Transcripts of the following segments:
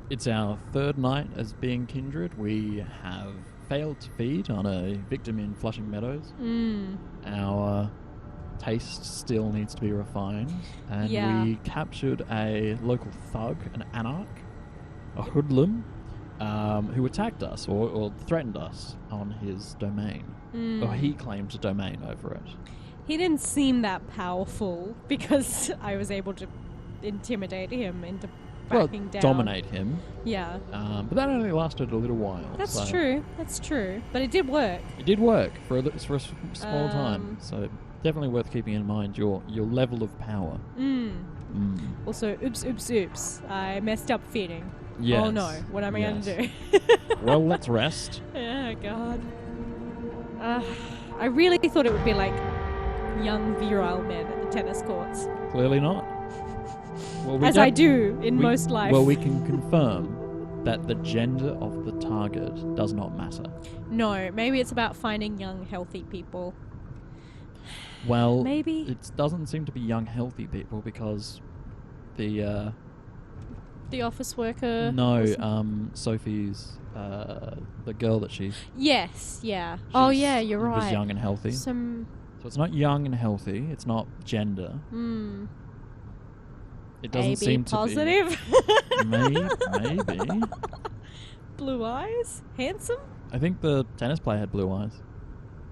It's our third night as being kindred. We have failed to feed on a victim in Flushing Meadows. Our taste still needs to be refined. And we captured a local thug, an Anarch, a hoodlum, who attacked us or threatened us on his domain. Or he claimed a domain over it. He didn't seem that powerful because I was able to intimidate him into backing down. Dominate him. Yeah. But that only lasted a little while. That's true. That's true. But it did work. It did work for a small time. So definitely worth keeping in mind your level of power. Also, oops. I messed up feeding. Yes. Oh no, what am I going to do? Well, let's rest. Oh god. I really thought it would be like young virile men at the tennis courts. Clearly not. Well, as I do in most life. Well, we can confirm that the gender of the target does not matter. No, maybe it's about finding young, healthy people. Well, maybe it doesn't seem to be young, healthy people because the office worker. No, Sophie's the girl that she's. Yes, yeah. Oh yeah, you're right. Was young and healthy. So it's not young and healthy. It's not gender. It doesn't seem positive. To be. Maybe. Blue eyes, handsome. I think the tennis player had blue eyes.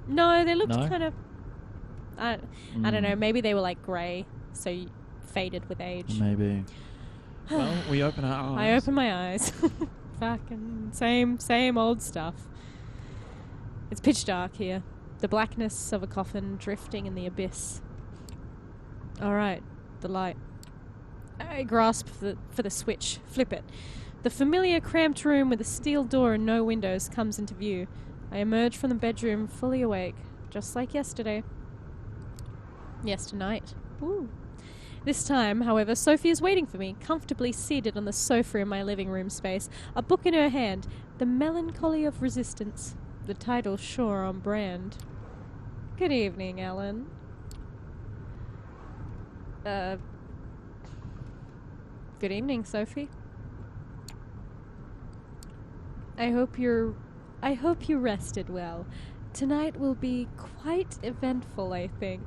No, they looked kind of. I don't know. Maybe they were like grey, so faded with age. Maybe. Well, we open our eyes. I open my eyes. Fucking same old stuff. It's pitch dark here. The blackness of a coffin drifting in the abyss. Alright, the light. I grasp for the switch. Flip it. The familiar cramped room with a steel door and no windows comes into view. I emerge from the bedroom fully awake, just like yesterday. Yesternight. Ooh. This time, however, Sophie is waiting for me, comfortably seated on the sofa in my living room space, a book in her hand, The Melancholy of Resistance. The title sure on brand. Good evening, Ellen. Good evening, Sophie. I hope you rested well. Tonight will be quite eventful, I think.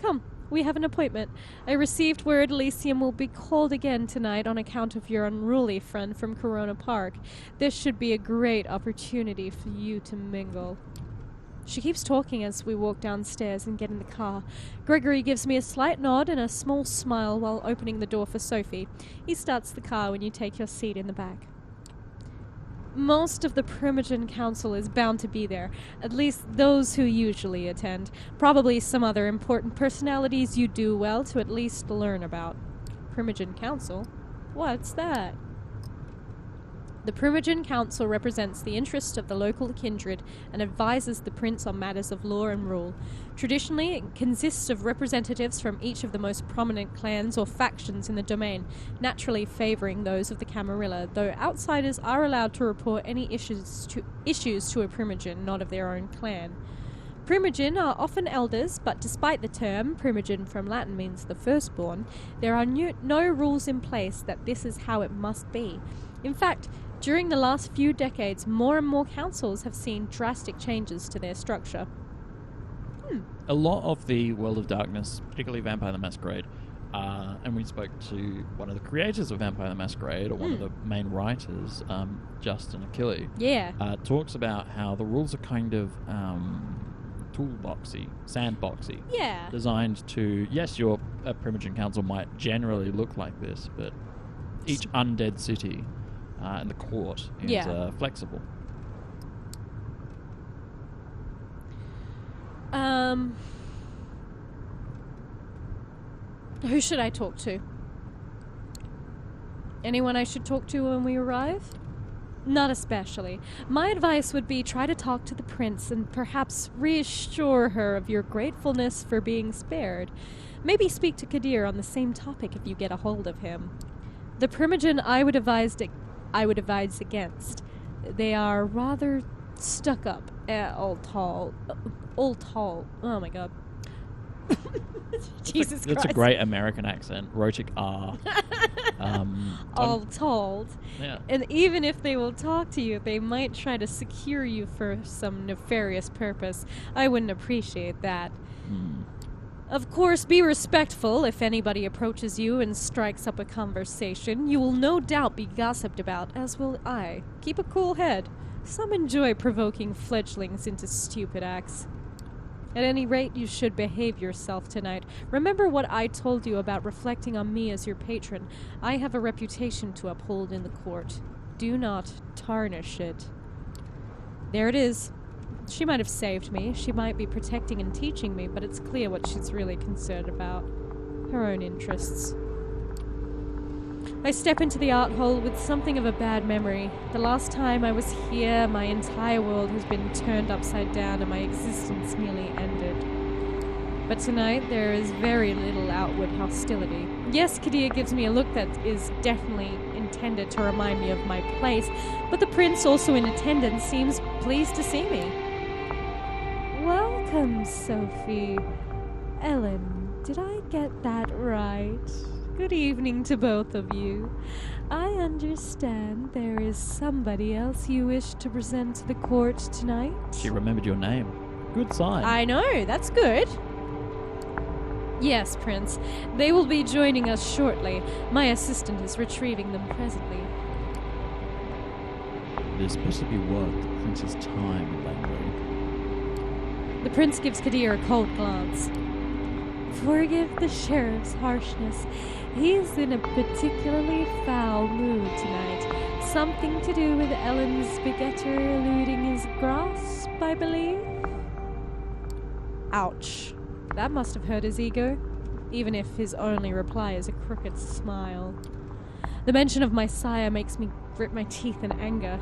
Come. We have an appointment. I received word Elysium will be called again tonight on account of your unruly friend from Corona Park. This should be a great opportunity for you to mingle. She keeps talking as we walk downstairs and get in the car. Gregory gives me a slight nod and a small smile while opening the door for Sophie. He starts the car when you take your seat in the back. Most of the Primogen Council is bound to be there, at least those who usually attend. Probably some other important personalities you do well to at least learn about. Primogen Council? What's that? The Primogen Council represents the interests of the local kindred and advises the prince on matters of law and rule. Traditionally, it consists of representatives from each of the most prominent clans or factions in the domain, naturally favouring those of the Camarilla, though outsiders are allowed to report any issues to a Primogen not of their own clan. Primogen are often elders, but despite the term, Primogen from Latin means the firstborn, there are no rules in place that this is how it must be. In fact, during the last few decades, more and more councils have seen drastic changes to their structure. A lot of the World of Darkness, particularly Vampire the Masqurade, and we spoke to one of the creators of Vampire the Masqurade, or one of the main writers, Justin Achille, talks about how the rules are kind of toolboxy, sandboxy. Yeah. Designed to, yes, your Primogen Council might generally look like this, but each undead city and the court is flexible. Who should I talk to? Anyone I should talk to when we arrive? Not especially. My advice would be try to talk to the prince and perhaps reassure her of your gratefulness for being spared. Maybe speak to Kadir on the same topic if you get a hold of him. The Primogen I would advise against. They are rather stuck up, all tall. Oh my god. Jesus Christ. That's a great American accent. Rotic R. All told. Yeah. And even if they will talk to you, they might try to secure you for some nefarious purpose. I wouldn't appreciate that. Of course, be respectful if anybody approaches you and strikes up a conversation. You will no doubt be gossiped about, as will I. Keep a cool head. Some enjoy provoking fledglings into stupid acts. At any rate, you should behave yourself tonight. Remember what I told you about reflecting on me as your patron. I have a reputation to uphold in the court. Do not tarnish it. There it is. She might have saved me. She might be protecting and teaching me, but it's clear what she's really concerned about. Her own interests. I step into the art hall with something of a bad memory. The last time I was here, my entire world has been turned upside down and my existence nearly ended. But tonight, there is very little outward hostility. Yes, Kadir gives me a look that is definitely intended to remind me of my place, but the prince, also in attendance, seems pleased to see me. Welcome, Sophie. Ellen, did I get that right? Good evening to both of you. I understand there is somebody else you wish to present to the court tonight. She remembered your name. Good sign. I know, that's good. Yes, Prince. They will be joining us shortly. My assistant is retrieving them presently. This better be worth the prince's time, Langley. The prince gives Kadir a cold glance. Forgive the sheriff's harshness. He's in a particularly foul mood tonight. Something to do with Ellen's begetter eluding his grasp, I believe? Ouch. That must have hurt his ego, even if his only reply is a crooked smile. The mention of my sire makes me grit my teeth in anger.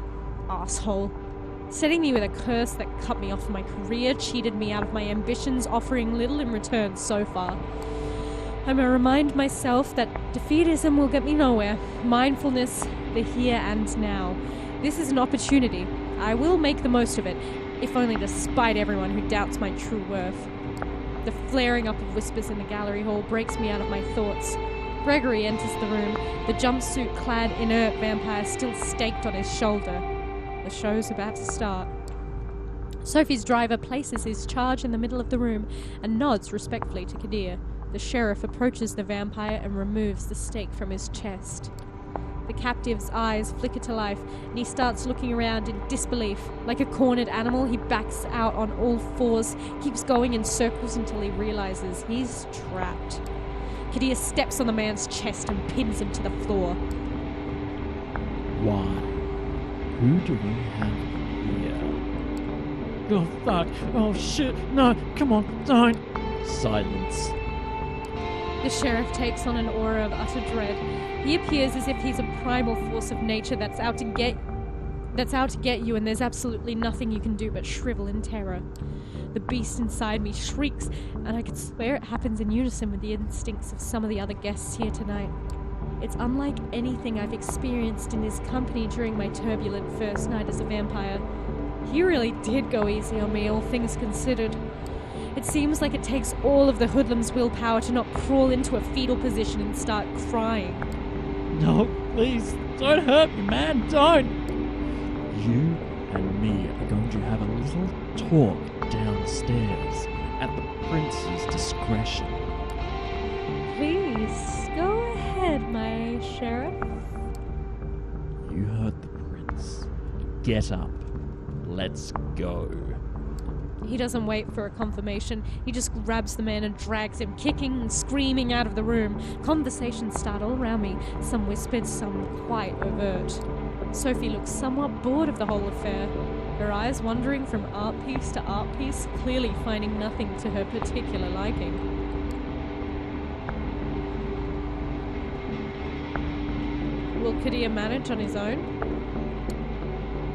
Asshole. Setting me with a curse that cut me off my career, cheated me out of my ambitions, offering little in return so far. I'm to remind myself that defeatism will get me nowhere. Mindfulness, the here and now. This is an opportunity. I will make the most of it, if only to spite everyone who doubts my true worth. The flaring up of whispers in the gallery hall breaks me out of my thoughts. Gregory enters the room, the jumpsuit-clad, inert vampire still staked on his shoulder. The show's about to start. Sophie's driver places his charge in the middle of the room and nods respectfully to Kadir. The sheriff approaches the vampire and removes the stake from his chest. The captive's eyes flicker to life, and he starts looking around in disbelief. Like a cornered animal, he backs out on all fours, keeps going in circles until he realizes he's trapped. Kadir steps on the man's chest and pins him to the floor. Why? Who do we have here? Oh, fuck. Oh, shit. No, come on, don't. Silence. The sheriff takes on an aura of utter dread. He appears as if he's a primal force of nature that's out to get you, and there's absolutely nothing you can do but shrivel in terror. The beast inside me shrieks, and I could swear it happens in unison with the instincts of some of the other guests here tonight. It's unlike anything I've experienced in his company during my turbulent first night as a vampire. He really did go easy on me, all things considered. It seems like it takes all of the hoodlum's willpower to not crawl into a fetal position and start crying. No, please, don't hurt me, man, don't! You and me are going to have a little talk downstairs at the prince's discretion. Please, go ahead, my sheriff. You heard the prince. Get up. Let's go. He doesn't wait for a confirmation. He just grabs the man and drags him, kicking and screaming out of the room. Conversations start all around me, some whispered, some quite overt. Sophie looks somewhat bored of the whole affair, her eyes wandering from art piece to art piece, clearly finding nothing to her particular liking. Will Kadir manage on his own?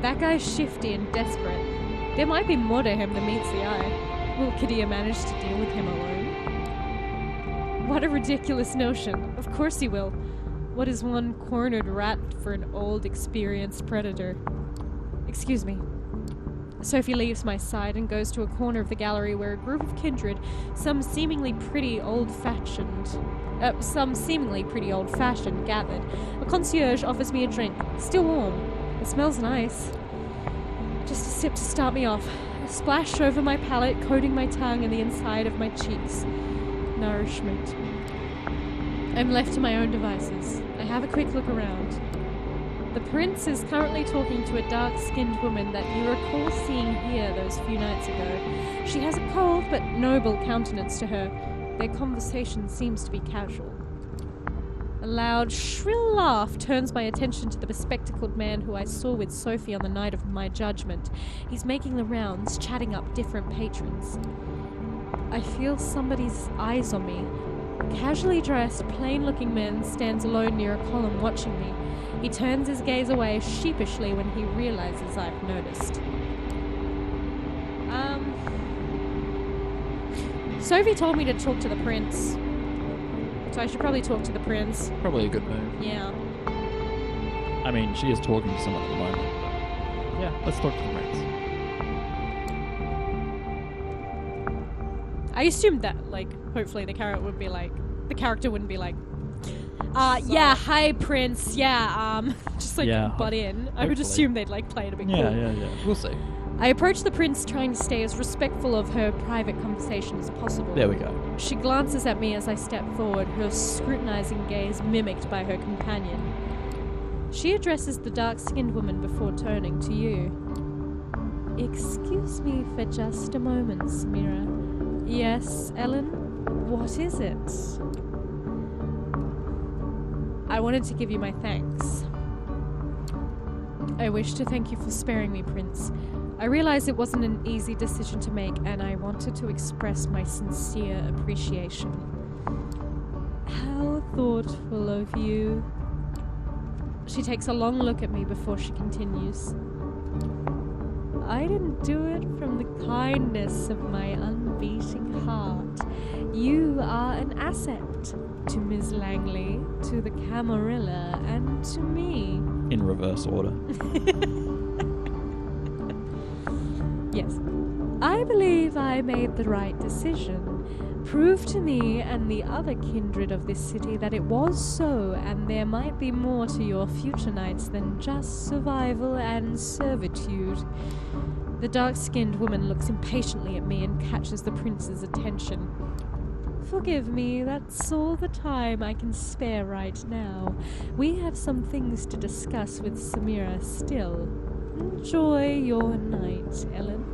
That guy's shifty and desperate. There might be more to him than meets the eye. Will Kadir manage to deal with him alone? What a ridiculous notion. Of course he will. What is one cornered rat for an old, experienced predator? Excuse me. Sophie leaves my side and goes to a corner of the gallery where a group of kindred, some seemingly pretty old-fashioned, gathered. A concierge offers me a drink, still warm. It smells nice. Just a sip to start me off. A splash over my palate, coating my tongue and the inside of my cheeks. Nourishment. I'm left to my own devices. I have a quick look around. The prince is currently talking to a dark-skinned woman that you recall seeing here those few nights ago. She has a cold but noble countenance to her. Their conversation seems to be casual. A loud, shrill laugh turns my attention to the bespectacled man who I saw with Sophie on the night of my judgment. He's making the rounds, chatting up different patrons. I feel somebody's eyes on me. A casually dressed, plain-looking man stands alone near a column watching me. He turns his gaze away sheepishly when he realizes I've noticed. Sophie told me to talk to the prince. So I should probably talk to the prince. Probably a good move. Yeah. I mean, she is talking to someone at the moment. Yeah, let's talk to the prince. I assumed that, like, hopefully the character wouldn't be like, yeah, hi, Prince, yeah, just, like, Yeah, butt in. hopefully. I would assume they'd, like, play it a bit cool. Yeah. We'll see. I approach the prince, trying to stay as respectful of her private conversation as possible. There we go. She glances at me as I step forward, her scrutinizing gaze mimicked by her companion. She addresses the dark-skinned woman before turning to you. Excuse me for just a moment, Samira. Yes, Ellen? What is it? I wanted to give you my thanks. I wish to thank you for sparing me, Prince. I realized it wasn't an easy decision to make, and I wanted to express my sincere appreciation. How thoughtful of you. She takes a long look at me before she continues. I didn't do it from the kindness of my unbeating heart. You are an asset to Ms. Langley, to the Camarilla, and to me. In reverse order. Yes. I believe I made the right decision. Prove to me and the other kindred of this city that it was so, and there might be more to your future nights than just survival and servitude. The dark-skinned woman looks impatiently at me and catches the prince's attention. Forgive me, that's all the time I can spare right now. We have some things to discuss with Samira still. Enjoy your night, Ellen.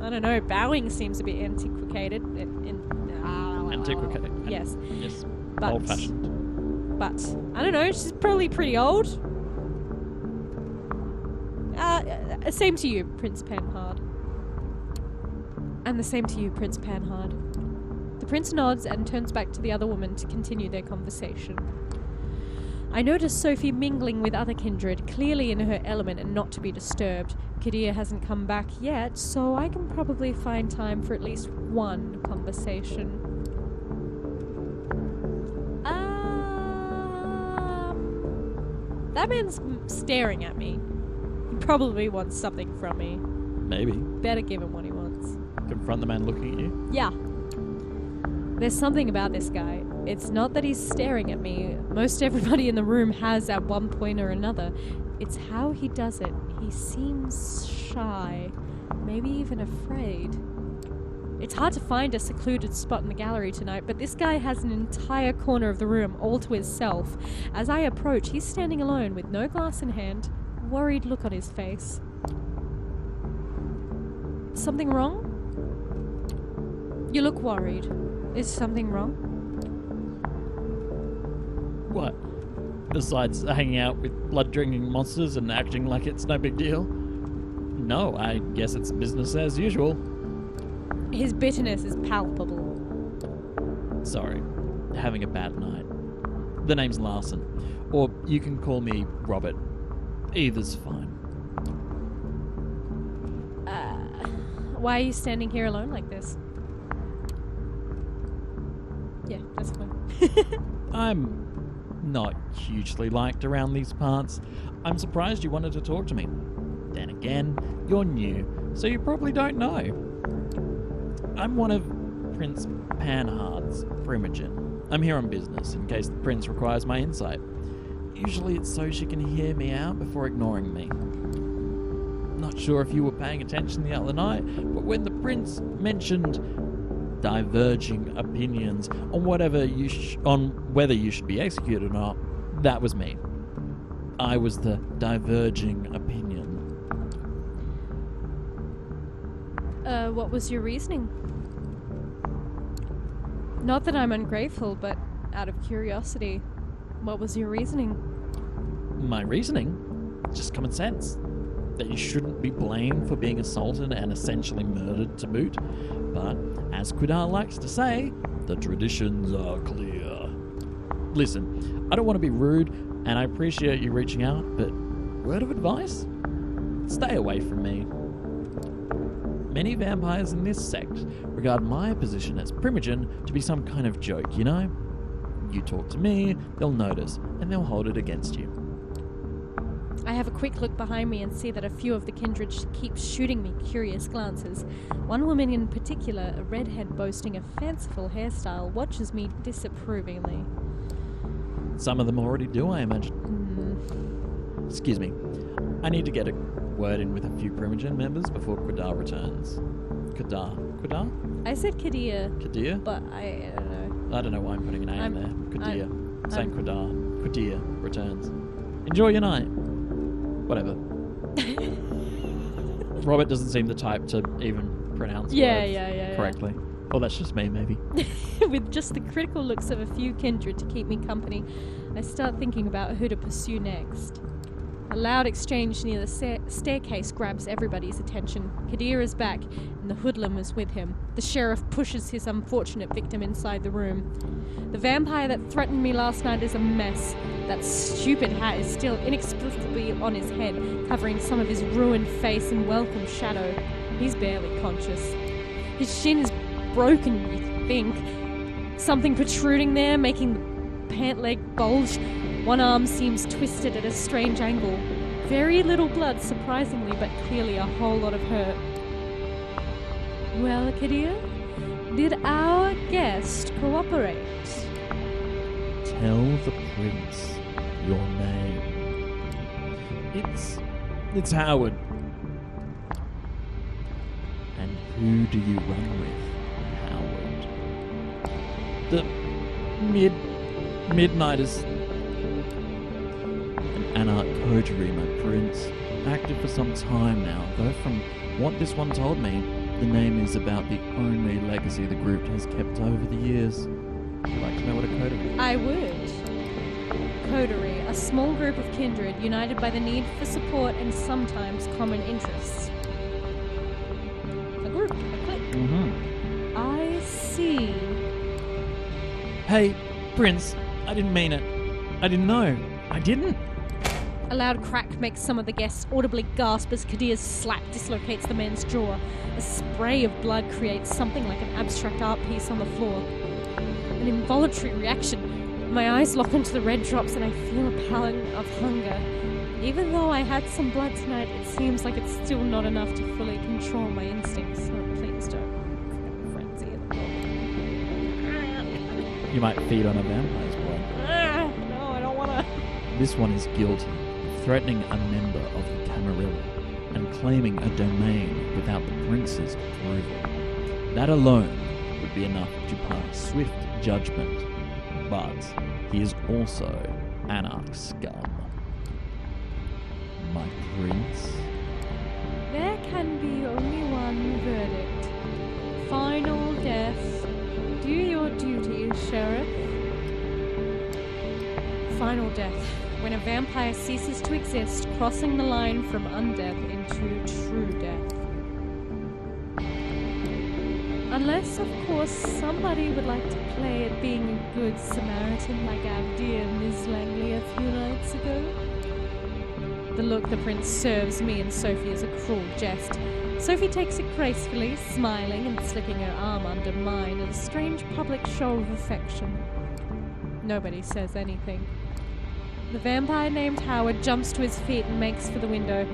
I don't know, bowing seems a bit antiquated. Antiquated. Yes. Yes. But, Old-fashioned. But, I don't know, she's probably pretty old. Same to you, Prince Panhard. And the same to you, Prince Panhard. The prince nods and turns back to the other woman to continue their conversation. I notice Sophie mingling with other kindred, clearly in her element and not to be disturbed. Kadir hasn't come back yet, so I can probably find time for at least one conversation. That man's staring at me. He probably wants something from me. Maybe. Better give him what he wants. Confront the man looking at you? Yeah. There's something about this guy. It's not that he's staring at me. Most everybody in the room has at one point or another. It's how he does it. He seems shy. Maybe even afraid. It's hard to find a secluded spot in the gallery tonight, but this guy has an entire corner of the room all to himself. As I approach, he's standing alone with no glass in hand, a worried look on his face. Something wrong? You look worried. Is something wrong? What? Besides hanging out with blood-drinking monsters and acting like it's no big deal? No, I guess it's business as usual. His bitterness is palpable. Sorry, having a bad night. The name's Larson, or you can call me Robert. Either's fine. Why are you standing here alone like this? Yeah, that's fine. I'm not hugely liked around these parts. I'm surprised you wanted to talk to me. Then again, you're new, so you probably don't know. I'm one of Prince PANHARD's Primogen. I'm here on business, in case the prince requires my insight. Usually it's so she can hear me out before ignoring me. Not sure if you were paying attention the other night, but when the prince mentioned diverging opinions on whether you should be executed or not, that was me. I was the diverging opinion. What was your reasoning? Not that I'm ungrateful, but out of curiosity, what was your reasoning? My reasoning? Just common sense. That you shouldn't be blamed for being assaulted and essentially murdered to boot. But, as Quidar likes to say, the traditions are clear. Listen, I don't want to be rude, and I appreciate you reaching out, but word of advice? Stay away from me. Many vampires in this sect regard my position as Primogen to be some kind of joke, you know? You talk to me, they'll notice, and they'll hold it against you. I have a quick look behind me and see that a few of the kindred keep shooting me curious glances. One woman in particular, a redhead boasting a fanciful hairstyle, watches me disapprovingly. Some of them already do, I imagine. Excuse me. I need to get a word in with a few Primogen members before Quidar returns. Quidar? I said Kadir. Kadir? But I don't know. I don't know why I'm putting an A in there. Kadir. Saying Quidar. Quadir returns. Enjoy your night. Whatever. Robert doesn't seem the type to even pronounce words correctly. Well, that's just me, maybe. With just the critical looks of a few kindred to keep me company, I start thinking about who to pursue next. A loud exchange near the staircase grabs everybody's attention. Kadir is back, and the hoodlum is with him. The sheriff pushes his unfortunate victim inside the room. The vampire that threatened me last night is a mess. That stupid hat is still inexplicably on his head, covering some of his ruined face in welcome shadow. He's barely conscious. His shin is broken, you think. Something protruding there, making the pant leg bulge. One arm seems twisted at a strange angle. Very little blood, surprisingly, but clearly a whole lot of hurt. Well, Kadir, did our guest cooperate? Tell the prince your name. It's Howard. And who do you run with, Howard? The Midnighters. Anarch Coterie, my prince. Active for some time now, though from what this one told me, the name is about the only legacy the group has kept over the years. Would you like to know what a coterie is? I would. Coterie, a small group of kindred united by the need for support and sometimes common interests. A group, a clique. Mm-hmm. I see. Hey, Prince, I didn't mean it. I didn't know. I didn't. A loud crack makes some of the guests audibly gasp as Kadir's slap dislocates the man's jaw. A spray of blood creates something like an abstract art piece on the floor. An involuntary reaction. My eyes lock onto the red drops and I feel a pang of hunger. Even though I had some blood tonight, it seems like it's still not enough to fully control my instincts. So please don't frenzy at the moment. You might feed on a vampire's blood. No, I don't want to. This one is guilty of threatening a member of the Camarilla and claiming a domain without the prince's approval. That alone would be enough to pass swift judgment, but he is also Anarch scum. My prince? There can be only one verdict. Final death. Do your duty, Sheriff. Final death. When a vampire ceases to exist, crossing the line from undeath into true death. Unless, of course, somebody would like to play at being a good Samaritan like our dear Miss Langley a few nights ago. The look the prince serves me and Sophie is a cruel jest. Sophie takes it gracefully, smiling and slipping her arm under mine in a strange public show of affection. Nobody says anything. The vampire named Howard jumps to his feet and makes for the window.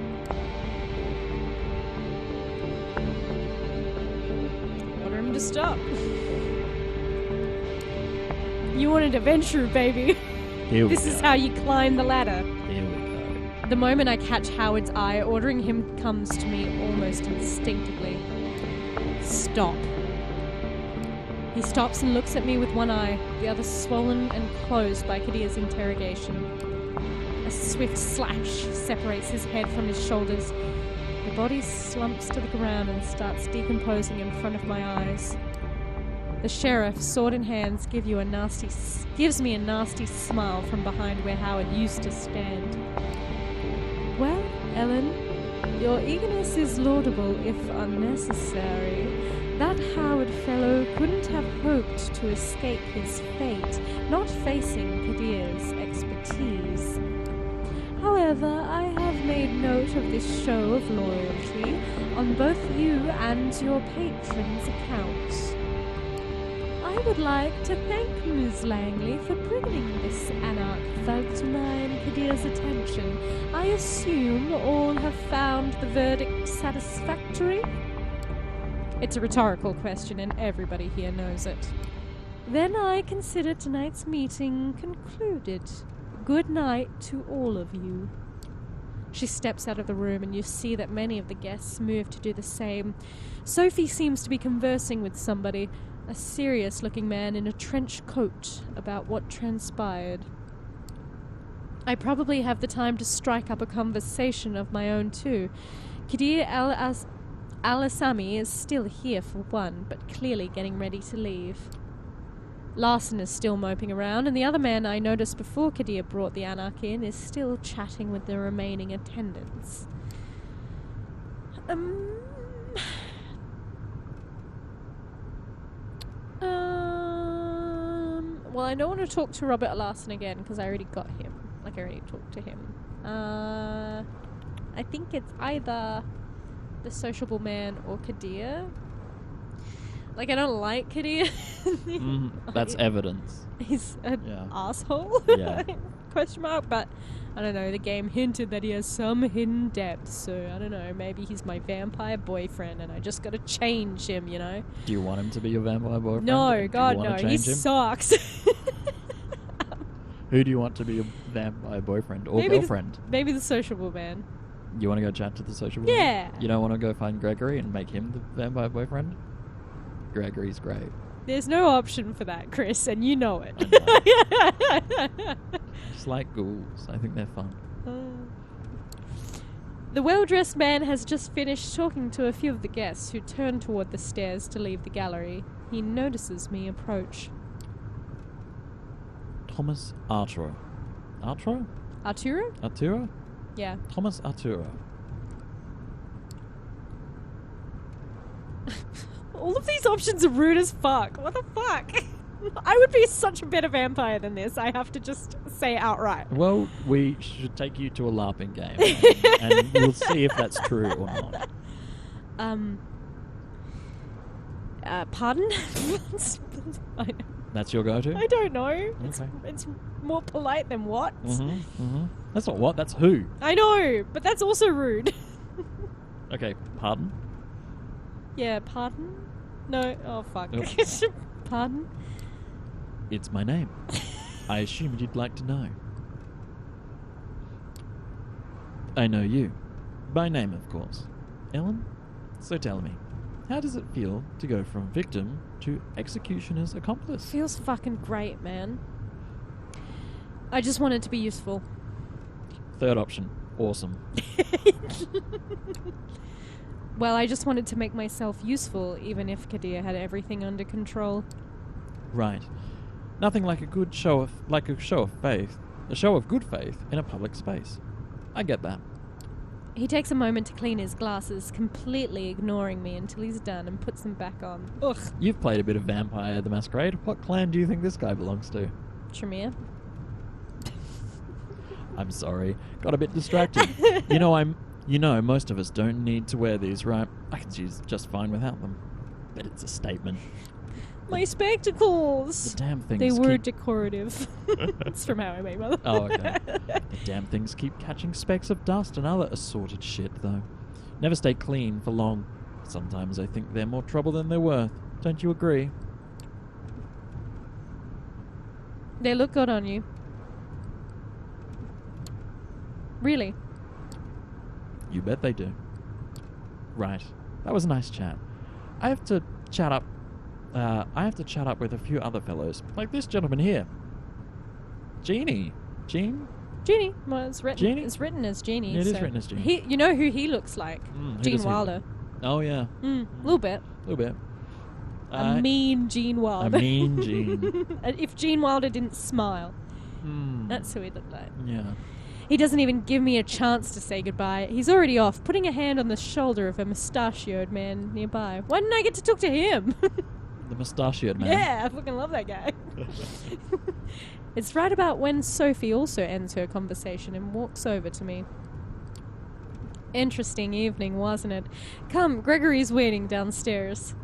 Order him to stop. You wanted adventure, baby. This is how you climb the ladder. Here we go. The moment I catch Howard's eye, ordering him comes to me almost instinctively. Stop. He stops and looks at me with one eye, the other swollen and closed by Kadia's interrogation. A swift slash separates his head from his shoulders. The body slumps to the ground and starts decomposing in front of my eyes. The sheriff, sword in hands, gives me a nasty smile from behind where Howard used to stand. Well, Ellen, your eagerness is laudable if unnecessary. That Howard fellow couldn't have hoped to escape his fate, not facing Kadia's expertise. However, I have made note of this show of loyalty on both you and your patron's accounts. I would like to thank Ms. Langley for bringing this Anarch thug to mine Kadia's attention. I assume all have found the verdict satisfactory? It's a rhetorical question and everybody here knows it. Then I consider tonight's meeting concluded. Good night to all of you. She steps out of the room and you see that many of the guests move to do the same. Sophie seems to be conversing with somebody, a serious-looking man in a trench coat, about what transpired. I probably have the time to strike up a conversation of my own too. Kadir Al-Asami is still here for one, but clearly getting ready to leave. Larson is still moping around, and the other man I noticed before Kadir brought the Anarch in is still chatting with the remaining attendants. Well, I don't want to talk to Robert Larson again, because I already got him. I already talked to him. I think it's either the sociable man or Kadir. I don't like Kadir. That's evidence. He's an asshole. Yeah. Question mark. But I don't know. The game hinted that he has some hidden depths. So I don't know. Maybe he's my vampire boyfriend, and I just got to change him. You know. Do you want him to be your vampire boyfriend? No, God, no. He sucks. Who do you want to be your vampire boyfriend or girlfriend? Maybe the sociable man. You want to go chat to the sociable man? You don't want to go find Gregory and make him the vampire boyfriend? Gregory's great. There's no option for that, Chris, and you know it. Just like ghouls. I think they're fun. The well-dressed man has just finished talking to a few of the guests who turn toward the stairs to leave the gallery. He notices me approach. Thomas Arturo. Arturo? Arturo? Arturo? Yeah. Thomas Arturo. All of these options are rude as fuck. What the fuck? I would be such a better vampire than this. I have to just say outright. Well, we should take you to a LARPing game, and we'll see if that's true or not. Pardon? That's your go-to? I don't know. Okay. It's more polite than what? That's not what, that's who. I know, but that's also rude. Okay, pardon? Yeah, pardon? No, oh fuck. Pardon? It's my name. I assumed you'd like to know. I know you. By name, of course. Ellen? So tell me, how does it feel to go from victim to executioner's accomplice? Feels fucking great, man. I just wanted to be useful. Third option. Awesome. Well, I just wanted to make myself useful, even if Kadir had everything under control. Right. Nothing like a show of faith. A show of good faith in a public space. I get that. He takes a moment to clean his glasses, completely ignoring me until he's done and puts them back on. Ugh. You've played a bit of Vampire the Masqurade. What clan do you think this guy belongs to? Tremere. I'm sorry. Got a bit distracted. You know, most of us don't need to wear these, right? I can choose just fine without them. But it's a statement. My spectacles! The damn things They were keep... decorative. It's from How I Met Your Mother. Oh, okay. The damn things keep catching specks of dust and other assorted shit, though. Never stay clean for long. Sometimes I think they're more trouble than they're worth. Don't you agree? They look good on you. Really? You bet they do. Right. That was a nice chat. I have to chat up with a few other fellows, like this gentleman here. Genie. Gene? Genie. Well, it's written. Genie? It's written as Genie. Yeah, it is so written as Genie. You know who he looks like? Who Gene does he Wilder. look? Oh, yeah. A little bit. A little bit. A mean Gene Wilder. A mean Gene. If Gene Wilder didn't smile, Mm. that's who he looked like. Yeah. He doesn't even give me a chance to say goodbye. He's already off, putting a hand on the shoulder of a mustachioed man nearby. Why didn't I get to talk to him? The mustachioed man. Yeah, I fucking love that guy. It's right about when Sophie also ends her conversation and walks over to me. Interesting evening, wasn't it? Come, Gregory's waiting downstairs.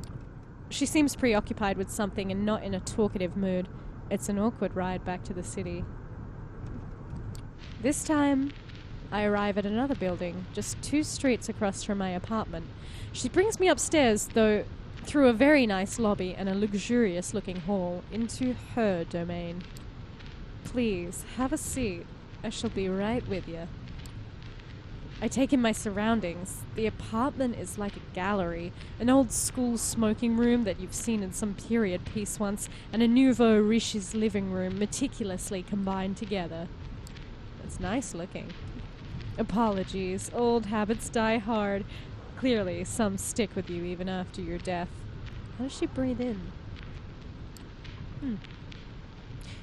She seems preoccupied with something and not in a talkative mood. It's an awkward ride back to the city. This time, I arrive at another building, just 2 streets across from my apartment. She brings me upstairs, though, through a very nice lobby and a luxurious-looking hall, into her domain. Please, have a seat. I shall be right with you. I take in my surroundings. The apartment is like a gallery, an old-school smoking room that you've seen in some period piece once, and a nouveau riche's living room meticulously combined together. It's nice looking. Apologies, old habits die hard. Clearly, some stick with you even after your death. How does she breathe in?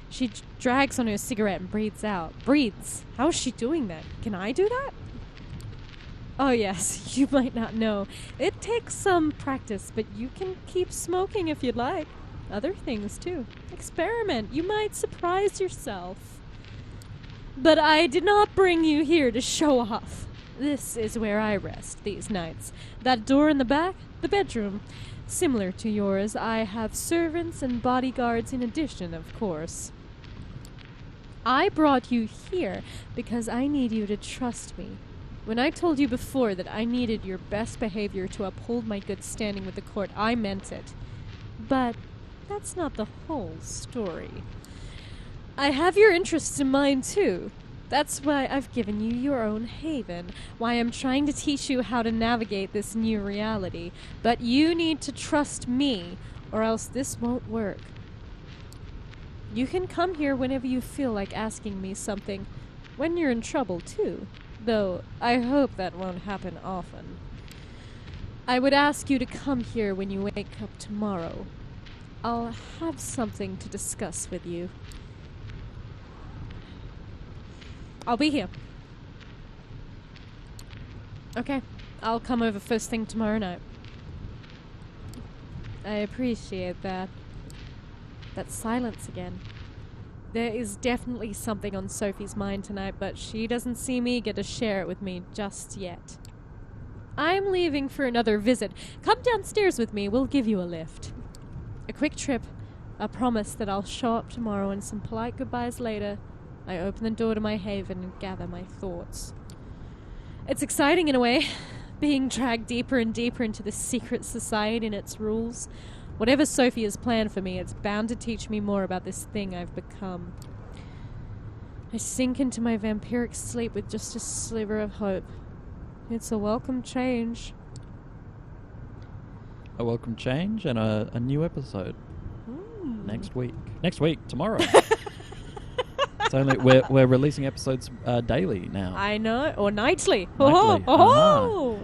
She drags on her cigarette and breathes out. Breathes? How is she doing that? Can I do that? Oh yes, you might not know. It takes some practice, but you can keep smoking if you'd like. Other things too. Experiment. You might surprise yourself. But I did not bring you here to show off. This is where I rest these nights. That door in the back, the bedroom. Similar to yours, I have servants and bodyguards in addition, of course. I brought you here because I need you to trust me. When I told you before that I needed your best behavior to uphold my good standing with the court, I meant it. But that's not the whole story. I have your interests in mind, too. That's why I've given you your own haven, why I'm trying to teach you how to navigate this new reality. But you need to trust me, or else this won't work. You can come here whenever you feel like asking me something, when you're in trouble, too. Though, I hope that won't happen often. I would ask you to come here when you wake up tomorrow. I'll have something to discuss with you. I'll be here. Okay, I'll come over first thing tomorrow night. I appreciate that. That silence again. There is definitely something on Sophie's mind tonight, but she doesn't see me get to share it with me just yet. I'm leaving for another visit. Come downstairs with me, we'll give you a lift. A quick trip, a promise that I'll show up tomorrow, and some polite goodbyes later. I open the door to my haven and gather my thoughts. It's exciting in a way, being dragged deeper and deeper into this secret society and its rules. Whatever Sophie has planned for me, it's bound to teach me more about this thing I've become. I sink into my vampiric sleep with just a sliver of hope. It's a welcome change. A welcome change and a new episode next week. Next week, tomorrow. It's only we're releasing episodes daily now. I know, or nightly. Nightly. Oh,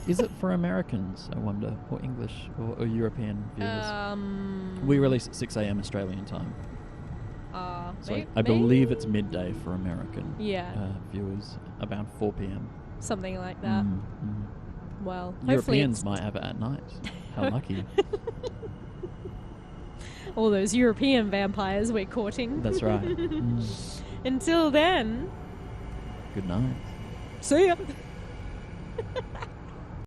Is it for Americans, I wonder, or English or European viewers? We release at 6 a.m. Australian time. So I believe it's midday for American viewers, about 4 p.m. Something like that. Well, Europeans might have it at night. How lucky. All those European vampires we're courting. That's right. Until then. Good night. See ya.